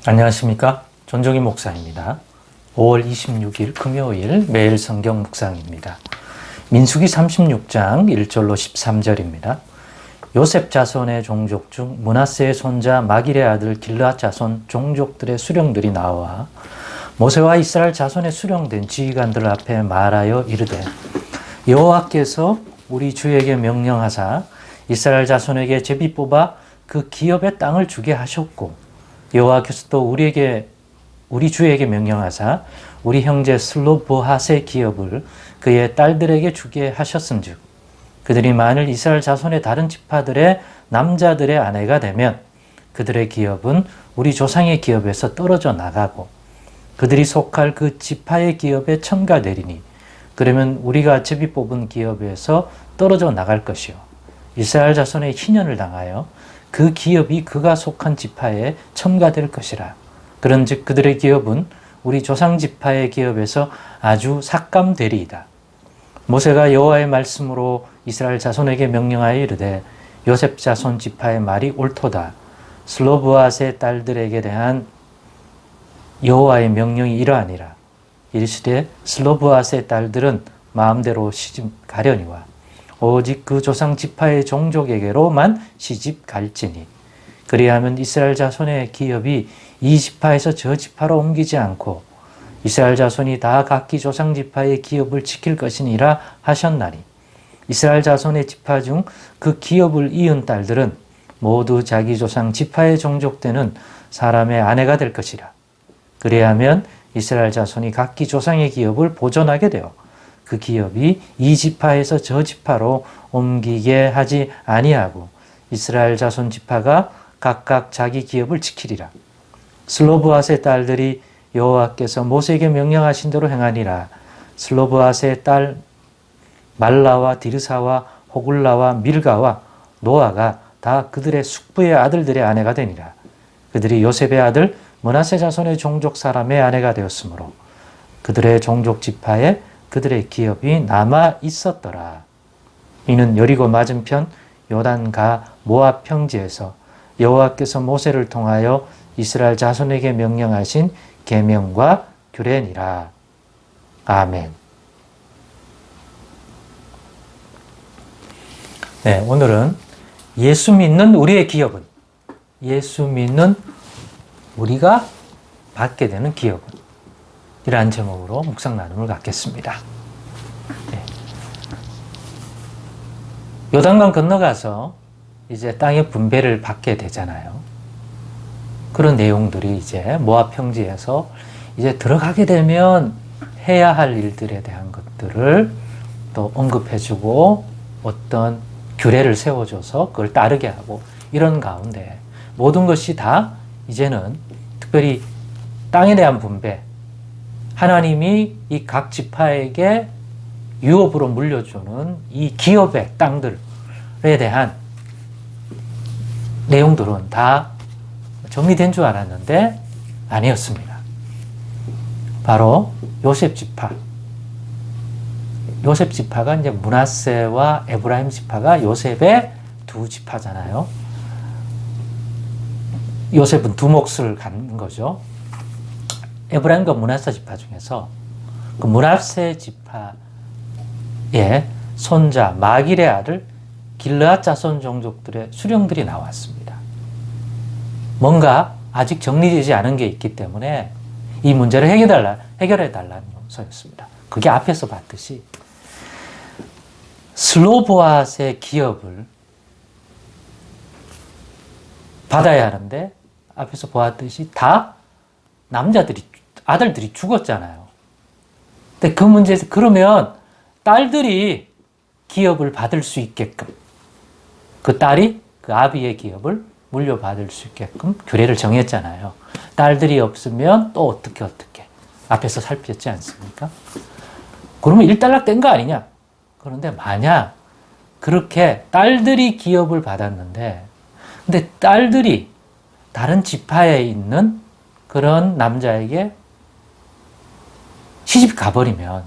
안녕하십니까? 전종희 목사입니다. 5월 26일 금요일 매일 성경 묵상입니다. 민수기 36장 1절로 13절입니다. 요셉 자손의 종족 중 므낫세의 손자 마길의 아들 길르앗 자손 종족들의 수령들이 나와 모세와 이스라엘 자손의 수령된 지휘관들 앞에 말하여 이르되 여호와께서 우리 주에게 명령하사 이스라엘 자손에게 제비 뽑아 그 기업의 땅을 주게 하셨고 여호와께서 또 우리 주에게 명령하사 우리 형제 슬로브핫의 기업을 그의 딸들에게 주게 하셨은즉 그들이 만일 이스라엘 자손의 다른 지파들의 남자들의 아내가 되면 그들의 기업은 우리 조상의 기업에서 떨어져 나가고 그들이 속할 그 지파의 기업에 첨가되리니 그러면 우리가 제비 뽑은 기업에서 떨어져 나갈 것이요 이스라엘 자손의 희년을 당하여 그 기업이 그가 속한 지파에 첨가될 것이라. 그런즉 그들의 기업은 우리 조상 지파의 기업에서 아주 삭감되리이다. 모세가 여호와의 말씀으로 이스라엘 자손에게 명령하여 이르되 요셉 자손 지파의 말이 옳도다. 슬로브핫의 딸들에게 대한 여호와의 명령이 이러하니라. 이르시되 슬로브핫의 딸들은 마음대로 시집 가려니와 오직 그 조상 지파의 종족에게로만 시집 갈지니 그리하면 이스라엘 자손의 기업이 이 지파에서 저 지파로 옮기지 않고 이스라엘 자손이 다 각기 조상 지파의 기업을 지킬 것이니라 하셨나니 이스라엘 자손의 지파 중 그 기업을 이은 딸들은 모두 자기 조상 지파의 종족되는 사람의 아내가 될 것이라. 그리하면 이스라엘 자손이 각기 조상의 기업을 보존하게 되어 그 기업이 이 지파에서 저 지파로 옮기게 하지 아니하고 이스라엘 자손 지파가 각각 자기 기업을 지키리라. 슬로브핫의 딸들이 여호와께서 모세에게 명령하신 대로 행하니라. 슬로브핫의 딸 말라와 디르사와 호굴라와 밀가와 노아가 다 그들의 숙부의 아들들의 아내가 되니라. 그들이 요셉의 아들 므낫세 자손의 종족 사람의 아내가 되었으므로 그들의 종족 지파에 그들의 기업이 남아 있었더라. 이는 여리고 맞은편 요단가 모압 평지에서 여호와께서 모세를 통하여 이스라엘 자손에게 명령하신 계명과 규례니라. 아멘. 네, 오늘은 예수 믿는 우리의 기업은 예수 믿는 우리가 받게 되는 기업은 이러한 제목으로 묵상 나눔을 갖겠습니다. 네. 요단강 건너가서 이제 땅의 분배를 받게 되잖아요. 그런 내용들이 이제 모압 평지에서 이제 들어가게 되면 해야 할 일들에 대한 것들을 또 언급해주고 어떤 규례를 세워줘서 그걸 따르게 하고 이런 가운데 모든 것이 다 이제는 특별히 땅에 대한 분배 하나님이 이 각 지파에게 유업으로 물려주는 이 기업의 땅들에 대한 내용들은 다 정리된 줄 알았는데 아니었습니다. 바로 요셉 지파. 요셉 지파가 이제 므낫세와 에브라임 지파가 요셉의 두 지파잖아요. 요셉은 두 몫을 갖는 거죠. 에브라임과 므낫세 지파 중에서 그 므낫세 지파의 손자 마길의 아들 길르앗 자손 종족들의 수령들이 나왔습니다. 뭔가 아직 정리되지 않은 게 있기 때문에 이 문제를 해결해 달라는 요소였습니다. 그게 앞에서 봤듯이 슬로브핫의 기업을 받아야 하는데 앞에서 보았듯이 다 아들들이 죽었잖아요. 근데 그 문제에서 그러면 딸들이 기업을 받을 수 있게끔 그 딸이 그 아비의 기업을 물려받을 수 있게끔 규례를 정했잖아요. 딸들이 없으면 또 어떻게 앞에서 살폈지 않습니까? 그러면 일단락된 거 아니냐? 그런데 만약 그렇게 딸들이 기업을 받았는데 근데 딸들이 다른 지파에 있는 그런 남자에게 시집 가버리면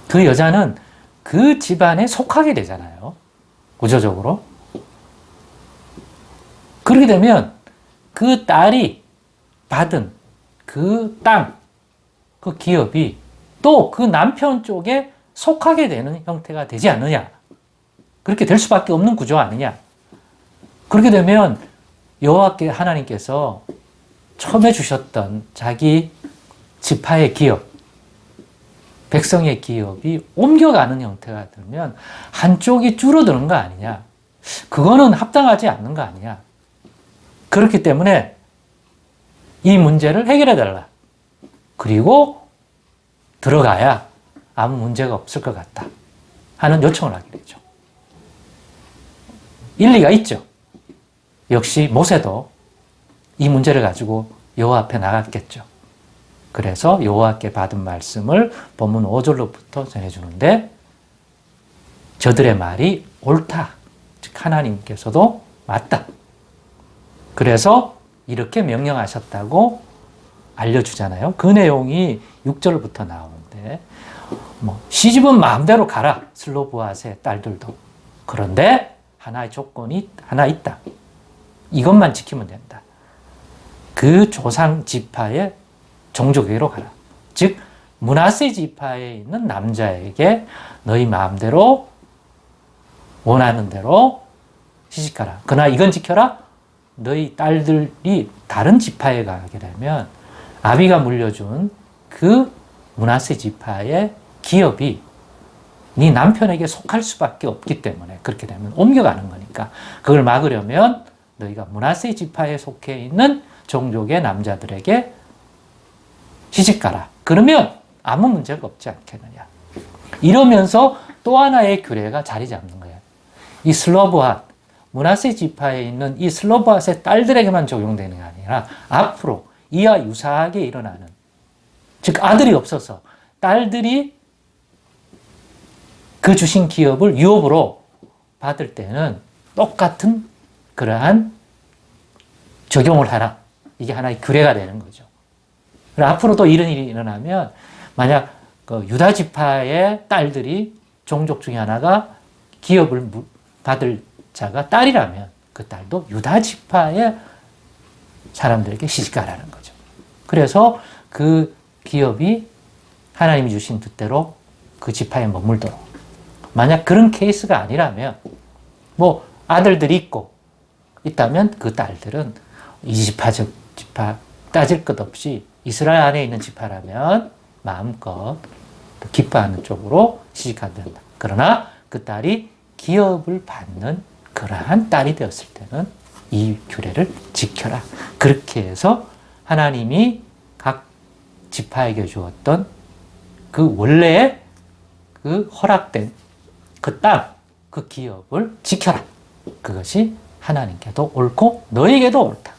그 여자는 그 집안에 속하게 되잖아요. 구조적으로. 그렇게 되면 그 그 딸이 받은 그 땅, 그 기업이 또 그 남편 쪽에 속하게 되는 형태가 되지 않느냐. 그렇게 될 수밖에 없는 구조 아니냐. 그렇게 되면 여호와께 하나님께서 처음에 주셨던 자기 지파의 기업, 백성의 기업이 옮겨가는 형태가 들면 한쪽이 줄어드는 거 아니냐. 그거는 합당하지 않는 거 아니냐. 그렇기 때문에 이 문제를 해결해 달라. 그리고 들어가야 아무 문제가 없을 것 같다 하는 요청을 하게 되죠. 일리가 있죠. 역시 모세도 이 문제를 가지고 여호와 앞에 나갔겠죠. 그래서 여호와께 받은 말씀을 본문 5절로부터 전해주는데 저들의 말이 옳다. 즉 하나님께서도 맞다. 그래서 이렇게 명령하셨다고 알려주잖아요. 그 내용이 6절부터 나오는데 시집은 마음대로 가라. 슬로브앗의 딸들도. 그런데 하나의 조건이 하나 있다. 이것만 지키면 된다. 그 조상 지파의 종족에게로 가라. 즉 므낫세 지파에 있는 남자에게 너희 마음대로 원하는 대로 시집가라. 그러나 이건 지켜라. 너희 딸들이 다른 지파에 가게 되면 아비가 물려준 그 므낫세 지파의 기업이 네 남편에게 속할 수밖에 없기 때문에 그렇게 되면 옮겨가는 거니까 그걸 막으려면 너희가 므낫세 지파에 속해 있는 종족의 남자들에게 시집가라. 그러면 아무 문제가 없지 않겠느냐. 이러면서 또 하나의 규례가 자리 잡는 거예요. 이 슬로브앗, 므낫세 지파에 있는 이 슬로브앗의 딸들에게만 적용되는 게 아니라 앞으로 이와 유사하게 일어나는, 즉 아들이 없어서 딸들이 그 주신 기업을 유업으로 받을 때는 똑같은 그러한 적용을 하라. 이게 하나의 규례가 되는 거죠. 앞으로 또 이런 일이 일어나면 만약 그 유다 지파의 딸들이 종족 중에 하나가 기업을 받을 자가 딸이라면 그 딸도 유다 지파의 사람들에게 시집가라는 거죠. 그래서 그 기업이 하나님이 주신 뜻대로 그 지파에 머물도록. 만약 그런 케이스가 아니라면 아들들이 있다면 그 딸들은 이 지파 저 지파 따질 것 없이 이스라엘 안에 있는 지파라면 마음껏 기뻐하는 쪽으로 시집가야 된다. 그러나 그 딸이 기업을 받는 그러한 딸이 되었을 때는 이 규례를 지켜라. 그렇게 해서 하나님이 각 지파에게 주었던 그 원래의 그 허락된 그 땅, 그 기업을 지켜라. 그것이 하나님께도 옳고 너에게도 옳다.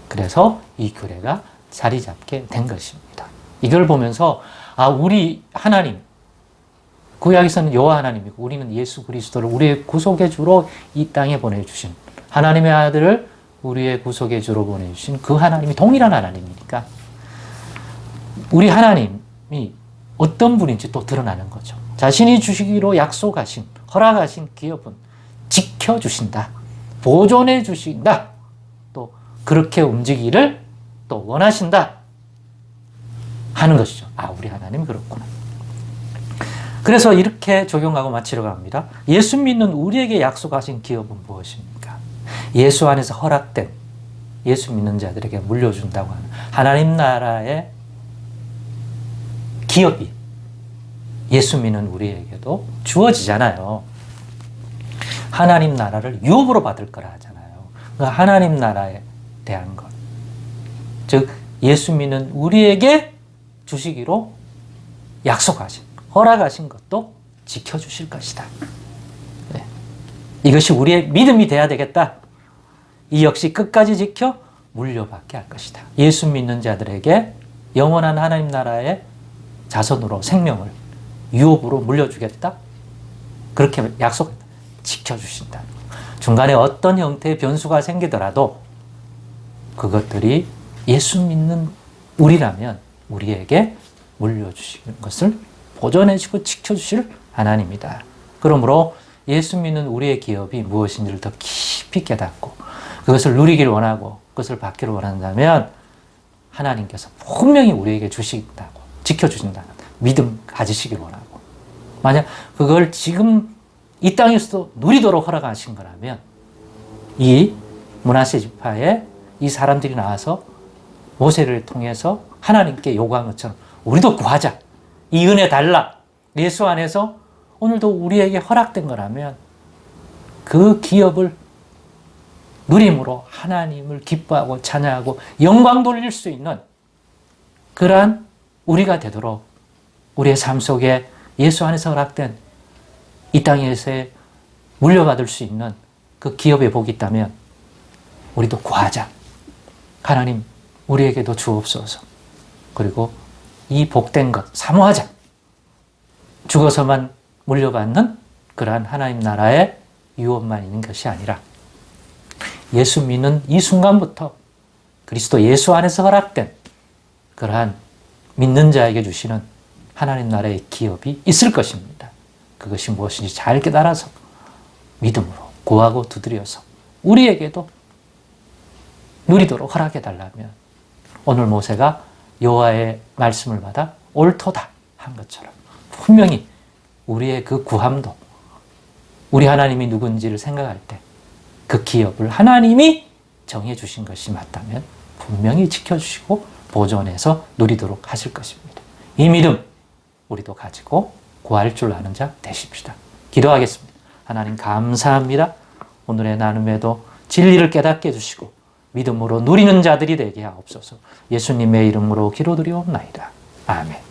그래서 이 규례가 자리 잡게 된 것입니다. 이걸 보면서 우리 하나님, 구약에서는 여호와 하나님이고 우리는 예수 그리스도를 우리의 구속의 주로 이 땅에 보내주신 하나님의 아들을 우리의 구속의 주로 보내주신 그 하나님이 동일한 하나님이니까 우리 하나님이 어떤 분인지 또 드러나는 거죠. 자신이 주시기로 약속하신, 허락하신 기업은 지켜주신다. 보존해 주신다. 또 그렇게 움직이기를 또 원하신다. 하는 것이죠. 우리 하나님 그렇구나. 그래서 이렇게 적용하고 마치려고 합니다. 예수 믿는 우리에게 약속하신 기업은 무엇입니까? 예수 안에서 허락된 예수 믿는 자들에게 물려준다고 하는 하나님 나라의 기업이 예수 믿는 우리에게도 주어지잖아요. 하나님 나라를 유업으로 받을 거라 하잖아요. 그러니까 하나님 나라에 대한 것. 즉 예수 믿는 우리에게 주시기로 약속하신, 허락하신 것도 지켜주실 것이다. 네. 이것이 우리의 믿음이 돼야 되겠다. 이 역시 끝까지 지켜 물려받게 할 것이다. 예수 믿는 자들에게 영원한 하나님 나라의 자손으로 생명을 유업으로 물려주겠다. 그렇게 약속했다. 지켜주신다. 중간에 어떤 형태의 변수가 생기더라도 그것들이 예수 믿는 우리라면 우리에게 물려주시는 것을 보존해주고 지켜주실 하나님이다. 그러므로 예수 믿는 우리의 기업이 무엇인지를 더 깊이 깨닫고 그것을 누리기를 원하고 그것을 받기를 원한다면 하나님께서 분명히 우리에게 주신다고, 지켜주신다는 믿음 가지시길 원하고, 만약 그걸 지금 이 땅에서도 누리도록 허락하신 거라면 이 므낫세 지파의 이 사람들이 나와서 모세를 통해서 하나님께 요구한 것처럼 우리도 구하자, 이 은혜 달라, 예수 안에서 오늘도 우리에게 허락된 거라면 그 기업을 누림으로 하나님을 기뻐하고 찬양하고 영광 돌릴 수 있는 그러한 우리가 되도록 우리의 삶 속에 예수 안에서 허락된 이 땅에서의 물려받을 수 있는 그 기업의 복이 있다면 우리도 구하자. 하나님 우리에게도 주옵소서. 그리고 이 복된 것 사모하자. 죽어서만 물려받는 그러한 하나님 나라의 유업만 있는 것이 아니라 예수 믿는 이 순간부터 그리스도 예수 안에서 허락된 그러한 믿는 자에게 주시는 하나님 나라의 기업이 있을 것입니다. 그것이 무엇인지 잘 깨달아서 믿음으로 구하고 두드려서 우리에게도 누리도록 허락해 달라면 오늘 모세가 여호와의 말씀을 받아 옳도다 한 것처럼 분명히 우리의 그 구함도 우리 하나님이 누군지를 생각할 때 그 기업을 하나님이 정해 주신 것이 맞다면 분명히 지켜주시고 보존해서 누리도록 하실 것입니다. 이 믿음 우리도 가지고 구할 줄 아는 자 되십시다. 기도하겠습니다. 하나님 감사합니다. 오늘의 나눔에도 진리를 깨닫게 해주시고 믿음으로 누리는 자들이 되게 하옵소서. 예수님의 이름으로 기도드리옵나이다. 아멘.